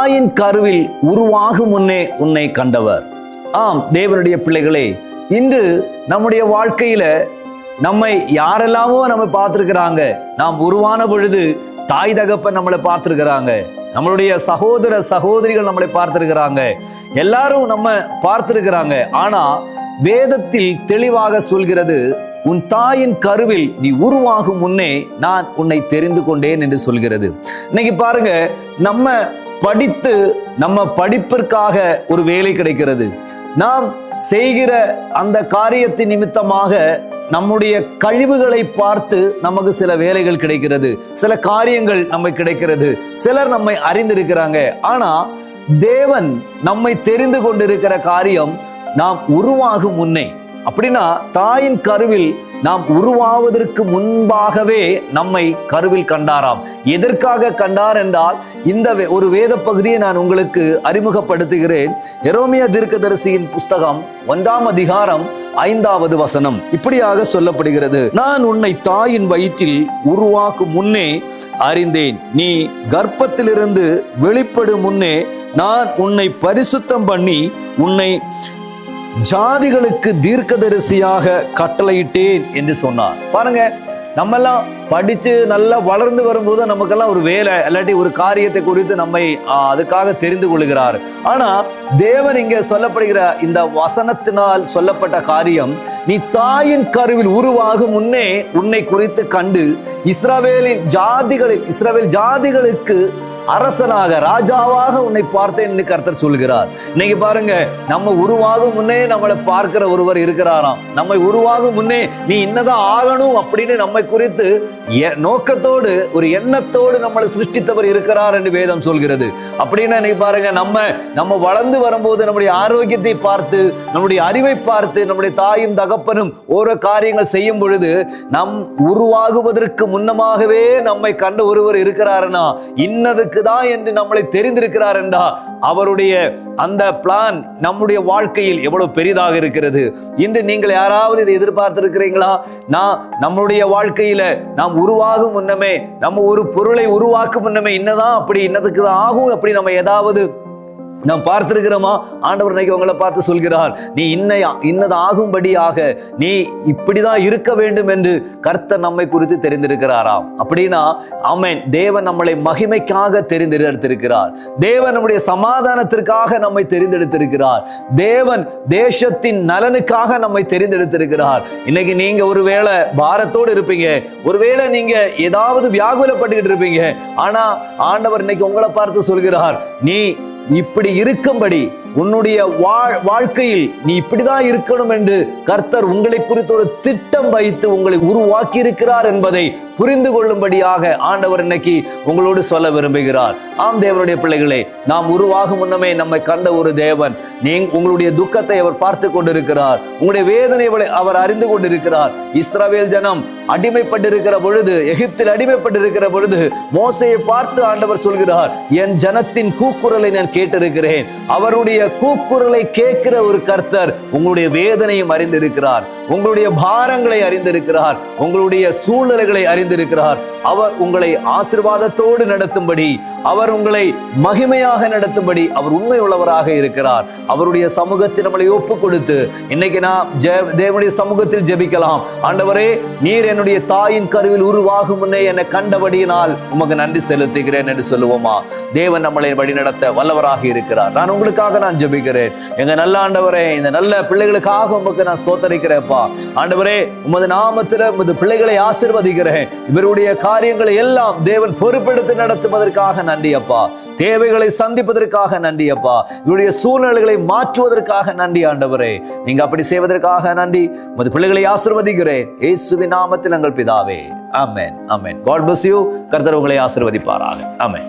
தாயின் கருவில் உருவாகும் முன்னே உன்னை கண்டவர். ஆம் தேவனுடைய பிள்ளைகளே, இன்று நம்முடைய வாழ்க்கையில நம்மை யாரெல்லாமோ நம்ம பார்த்திருக்கிறாங்க. நாம் உருவான பொழுது தாய் தகப்பன் நம்மளை பார்த்திருக்கிறாங்க, நம்மளுடைய சகோதர சகோதரிகள் நம்மளை பார்த்திருக்கிறாங்க, எல்லாரும் நம்ம பார்த்திருக்கிறாங்க. ஆனா வேதத்தில் தெளிவாக சொல்கிறது, உன் தாயின் கருவில் நீ உருவாகும் முன்னே நான் உன்னை தெரிந்து கொண்டேன் என்று சொல்கிறது. இன்னைக்கு பாருங்க, நம்ம படித்து நம்ம படிப்பிற்காக ஒரு வேலை கிடைக்கிறது. நாம் செய்கிற அந்த காரியத்தின் நிமித்தமாக நம்முடைய கழிவுகளை பார்த்து நமக்கு சில வேலைகள் கிடைக்கிறது, சில காரியங்கள் நம்மை கிடைக்கிறது, சிலர் நம்மை அறிந்திருக்கிறாங்க. ஆனா தேவன் நம்மை தெரிந்து கொண்டிருக்கிற காரியம் நாம் உருவாகும் முன்னே. அப்படின்னா தாயின் கருவில் நாம் உருவாவதற்கு முன்பாகவே நம்மை கருவில் கண்டாராம். எதற்காக கண்டார் என்றால், இந்த ஒரு வேத பகுதியை நான் உங்களுக்கு அறிமுகப்படுத்துகிறேன். எரேமியா தீர்க்கதரிசியின் புஸ்தகம் 1ஆம் அதிகாரம் 5வது வசனம் இப்படியாக சொல்லப்படுகிறது, நான் உன்னை தாயின் வயிற்றில் உருவாக்கும் முன்னே அறிந்தேன், நீ கர்ப்பத்திலிருந்து வெளிப்படும் முன்னே நான் உன்னை பரிசுத்தம் பண்ணி உன்னை ஜாதிகளுக்கு தீர்க்கதரிசியாக கட்டளையிட்டேன் என்று சொன்னார். பாருங்க, நம்ம எல்லாம் படிச்சு நல்லா வளர்ந்து வரும்போது நமக்கெல்லாம் ஒரு வேலை இல்லாட்டி ஒரு காரியத்தை குறித்து நம்மை அதுக்காக தெரிந்து கொள்கிறார். ஆனா தேவன் இங்க சொல்லப்படுகிற இந்த வசனத்தினால் சொல்லப்பட்ட காரியம், நீ தாயின் கருவில் உருவாகும் முன்னே உன்னை குறித்து கண்டு இஸ்ரவேல் ஜாதிகளுக்கு அரசனாக ராஜாவாக உன்னை பார்த்தேன் என்று கர்த்தர் சொல்கிறார். இன்னைக்கு பாருங்க, நம்ம உருவாகும் முன்னே நம்மளை பார்க்கிற ஒருவர் இருக்கிறாராம். நம்மை உருவாகும் முன்னே நீ என்னதான் ஆகணும் அப்படின்னு நம்மை குறித்து நோக்கத்தோடு ஒரு எண்ணத்தோடு நம்மளை சிருஷ்டித்தவர் இருக்கிறார் என்று வேதம் சொல்கிறது. அப்படின்னா இன்னைக்கு பாருங்க, நம்ம வளர்ந்து வரும்போது நம்முடைய ஆரோக்கியத்தை பார்த்து, நம்முடைய அறிவை பார்த்து, நம்முடைய தாயும் தகப்பனும் ஓரோ காரியங்கள் செய்யும் பொழுது நம் உருவாகுவதற்கு முன்னமாகவே நம்மை கண்ட ஒருவர் இருக்கிறார்னா, இன்னதுக்கு தான் என்று நம்மளை தெரிந்திருக்கிறார் என்றா அவருடைய அந்த பிளான் நம்முடைய வாழ்க்கையில் எவ்வளவு பெரிதாக இருக்கிறது. இன்று நீங்கள் யாராவது இதை எதிர்பார்த்திருக்கிறீங்களா? நம்முடைய வாழ்க்கையில நாம் உருவாகும் முன்னமே, நம்ம ஒரு பொருளை உருவாக்கும் முன்னமே இன்னதான் அப்படி இன்னதுக்கு தான் ஆகும் அப்படி நம்ம ஏதாவது நாம் பார்த்திருக்கிறோமா? ஆண்டவர் இன்னைக்கு உங்களை பார்த்து சொல்கிறார், நீ இன்னது ஆகும்படியாக நீ இப்படிதான் இருக்க வேண்டும் என்று கர்த்தர் நம்மை குறித்து தெரிந்திருக்கிறாராம். அப்படின்னா ஆமென், தேவன் நம்மளை மகிமைக்காக தெரிந்தெடுத்திருக்கிறார். தேவன் நம்முடைய சமாதானத்திற்காக நம்மை தெரிந்தெடுத்திருக்கிறார். தேவன் தேசத்தின் நலனுக்காக நம்மை தெரிந்தெடுத்திருக்கிறார். இன்னைக்கு நீங்க ஒருவேளை பாரத்தோடு இருப்பீங்க, ஒருவேளை நீங்க ஏதாவது வியாகுலப்பட்டுக்கிட்டு இருப்பீங்க. ஆனா ஆண்டவர் இன்னைக்கு உங்களை பார்த்து சொல்கிறார், நீ இப்படி இருக்கும்படி உன்னுடைய வாழ்க்கையில் நீ இப்படிதான் இருக்கணும் என்று கர்த்தர் உங்களை குறித்து ஒரு திட்டம் வைத்து உங்களை உருவாக்கி இருக்கிறார் என்பதை புரிந்து கொள்ளும்படியாக ஆண்டவர் இன்னைக்கு உங்களோடு சொல்ல விரும்புகிறார். ஆம் தேவனுடைய பிள்ளைகளே, நாம் உருவாகும் முன்னமே நம்மை கண்ட ஒரு தேவன். உங்களுடைய துக்கத்தை அவர் பார்த்து கொண்டிருக்கிறார், உங்களுடைய வேதனை அவர் அறிந்து கொண்டிருக்கிறார். இஸ்ரவேல் ஜனம் அடிமைப்பட்டிருக்கிற பொழுது, எகிப்தில் அடிமைப்பட்டிருக்கிற பொழுது மோசேயை பார்த்து ஆண்டவர் சொல்கிறார், என் ஜனத்தின் கூக்குரலை நான் கேட்டிருக்கிறேன். அவருடைய கூக்குரலை கேட்கிற ஒரு கர்த்தர் உங்களுடைய வேதனையும் அறிந்திருக்கிறார், உங்களுடைய பாரங்களை அறிந்திருக்கிறார், உங்களுடைய சூழ்நிலைகளை அறிந்திருக்கிறார். அவர் உங்களை ஆசீர்வாதத்தோடு நடத்தும்படி, அவர் உங்களை மகிமையாக நடத்தும்படி அவர் உண்மை உள்ளவராக இருக்கிறார். அவருடைய சமூகத்தில் நம்மளை ஒப்பு கொடுத்து இன்னைக்கு நான் தேவனுடைய சமூகத்தில் ஜெபிக்கலாம். ஆண்டவரே, நீர் என்னுடைய தாயின் கருவில் உருவாகும் முன்னே என்னை கண்டபடியினால் உமக்கு நன்றி செலுத்துகிறேன் என்று சொல்லுவோமா? தேவன் நம்மளை வழி நடத்த வல்லவராக இருக்கிறார். நான் உங்களுக்காக நான் ஜெபிக்கிறேன். எங்க நல்ல ஆண்டவரே, இந்த நல்ல பிள்ளைகளுக்காக உமக்கு நான் ஸ்தோத்தரிக்கிறேன்ப்பா. ஆண்டவரே, உமது நாமத்தில் உமது பிள்ளைகளை ஆசீர்வதிக்கிறேன். இவருடைய காரியங்களை எல்லாம் தேவன் பொறுப்பெடுத்து நடத்துவதற்காக நன்றி அப்பா. தேவைகளை சந்திப்பதற்காக நன்றி அப்பா. இவருடைய சூழ்நிலைகளை மாற்றுவதற்காக நன்றி ஆண்டவரே. நீங்க அப்படி செய்வதற்காக நன்றி. உமது பிள்ளைகளை ஆசீர்வதிக்கிறேன் இயேசுவின் நாமத்தில் எங்கள் பிதாவே. ஆமென், ஆமென். God bless you. கர்த்தர் உங்களை ஆசீர்வதிப்பாராக. ஆமென்.